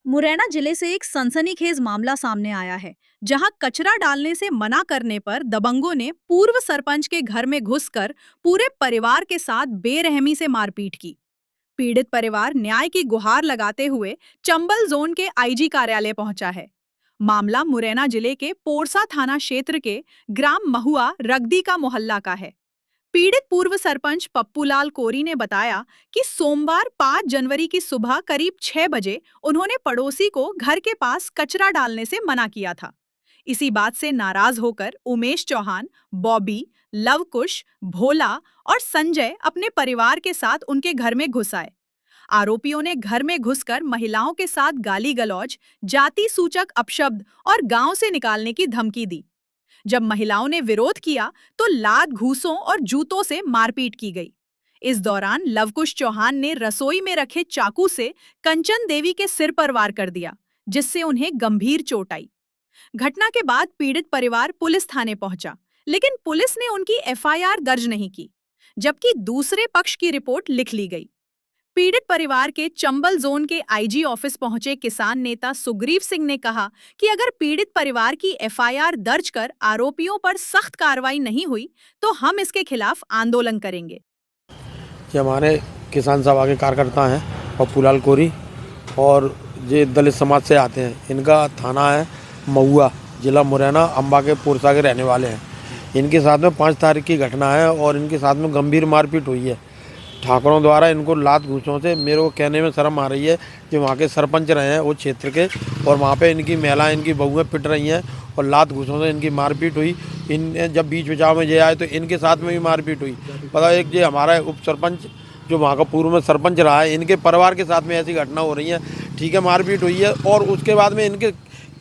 मुरैना जिले से एक सनसनीखेज मामला सामने आया है, जहां कचरा डालने से मना करने पर दबंगों ने पूर्व सरपंच के घर में घुसकर पूरे परिवार के साथ बेरहमी से मारपीट की। पीड़ित परिवार न्याय की गुहार लगाते हुए चंबल जोन के आईजी कार्यालय पहुंचा है। मामला मुरैना जिले के पोरसा थाना क्षेत्र के ग्राम महुआ रगदी का मोहल्ला का है। पीड़ित पूर्व सरपंच पप्पूलाल कोरी ने बताया कि सोमवार 5 जनवरी की सुबह करीब 6 बजे उन्होंने पड़ोसी को घर के पास कचरा डालने से मना किया था। इसी बात से नाराज होकर उमेश चौहान, बॉबी, लवकुश, भोला और संजय अपने परिवार के साथ उनके घर में घुस आए। आरोपियों ने घर में घुसकर महिलाओं के साथ गाली गलौज, जाति सूचक अपशब्द और गांव से निकालने की धमकी दी। जब महिलाओं ने विरोध किया तो लात घूंसों और जूतों से मारपीट की गई। इस दौरान लवकुश चौहान ने रसोई में रखे चाकू से कंचन देवी के सिर पर वार कर दिया, जिससे उन्हें गंभीर चोट आई। घटना के बाद पीड़ित परिवार पुलिस थाने पहुंचा, लेकिन पुलिस ने उनकी एफआईआर दर्ज नहीं की, जबकि दूसरे पक्ष की रिपोर्ट लिख ली गई। पीड़ित परिवार के चंबल जोन के आईजी ऑफिस पहुंचे किसान नेता सुग्रीव सिंह ने कहा कि अगर पीड़ित परिवार की एफआईआर दर्ज कर आरोपियों पर सख्त कार्रवाई नहीं हुई तो हम इसके खिलाफ आंदोलन करेंगे। ये हमारे किसान सभा के कार्यकर्ता हैं पप्पूलाल कोरी और ये दलित समाज से आते हैं। इनका थाना है महुआ, जिला मुरैना, अम्बा के पोरसा के रहने वाले हैं। इनके साथ में 5 तारीख की घटना है और इनके साथ में गंभीर मारपीट हुई है ठाकुरों द्वारा। इनको लात घूंसों से, मेरे को कहने में शर्म आ रही है कि वहाँ के सरपंच रहे हैं वो क्षेत्र के, और वहाँ पे इनकी महिलाएं, इनकी बहुएं पिट रही हैं और लात घूंसों से इनकी मारपीट हुई। इन जब बीच बचाव में ये आए तो इनके साथ में भी मारपीट हुई। पता है, एक ये हमारा उप सरपंच जो वहाँ का पूर्व में सरपंच रहा है, इनके परिवार के साथ में ऐसी घटना हो रही है। ठीक है, मारपीट हुई है और उसके बाद में इनके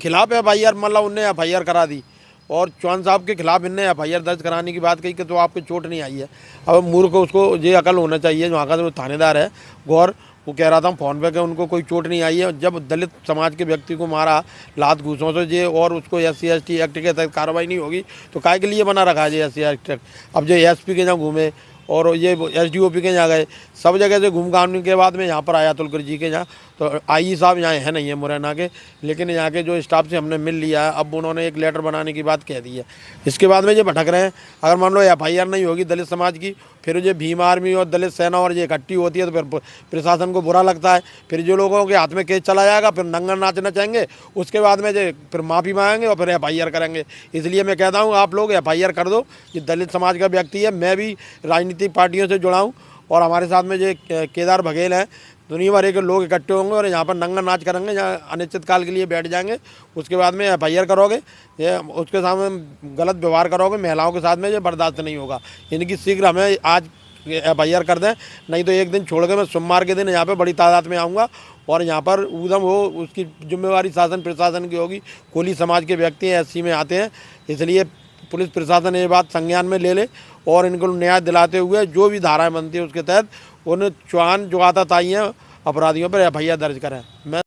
खिलाफ एफआईआर, मतलब उनने एफआईआर करा दी और चौहान साहब के खिलाफ इनने एफआईआर दर्ज कराने की बात कही कि तो आपको चोट नहीं आई है। अब मूर्ख, उसको ये अकल होना चाहिए। वहाँ का जो थानेदार है गौर, वो कह रहा था फ़ोन पे कि उनको कोई चोट नहीं आई है। जब दलित समाज के व्यक्ति को मारा लात घूसों से ये, और उसको SC ST एक्ट के तहत कार्रवाई नहीं होगी तो काय के लिए बना रखा है ये SC एक्ट। अब जो SP के यहाँ घूमे और ये SDOP के यहाँ गए, सब जगह से घूम घामने के बाद में यहाँ पर आया तुलकर जी के यहाँ। तो आई साहब यहाँ है नहीं है मुरैना के, लेकिन यहाँ के जो स्टाफ से हमने मिल लिया है। अब उन्होंने एक लेटर बनाने की बात कह दी है। इसके बाद में ये भटक रहे हैं। अगर मान लो एफआईआर नहीं होगी दलित समाज की, फिर ये भीम आर्मी और दलित सेना और ये इकट्ठी होती है तो फिर प्रशासन को बुरा लगता है। फिर जो लोगों के हाथ में केस चला जाएगा, फिर नंगा नाच नचाएंगे, उसके बाद में जो फिर माफ़ी मांगेंगे और फिर एफआईआर करेंगे। इसलिए मैं कहता हूँ आप लोग एफआईआर कर दो। ये दलित समाज का व्यक्ति है। मैं भी राजनीतिक पार्टियों से जुड़ा हूँ और हमारे साथ में जो केदार बघेल हैं, दुनिया भर के लोग इकट्ठे होंगे और यहाँ पर नंगा नाच करेंगे, यहाँ अनिश्चित काल के लिए बैठ जाएंगे। उसके बाद में एफआईआर करोगे, ये उसके सामने गलत व्यवहार करोगे महिलाओं के साथ में, ये बर्दाश्त नहीं होगा। इनकी शीघ्र हमें आज एफआईआर कर दें, नहीं तो एक दिन छोड़ के मैं सोमवार के दिन यहाँ पे बड़ी तादाद में आऊँगा और यहाँ पर उधम हो, उसकी जिम्मेवारी शासन प्रशासन की होगी। कोली समाज के व्यक्ति हैं, SC में आते हैं, इसलिए पुलिस प्रशासन ये बात संज्ञान में ले ले और इनको न्याय दिलाते हुए जो भी धाराएं बनती है उसके तहत उन्हें चौहान जो आताताई हैं अपराधियों पर एफआईआर दर्ज करें। मैं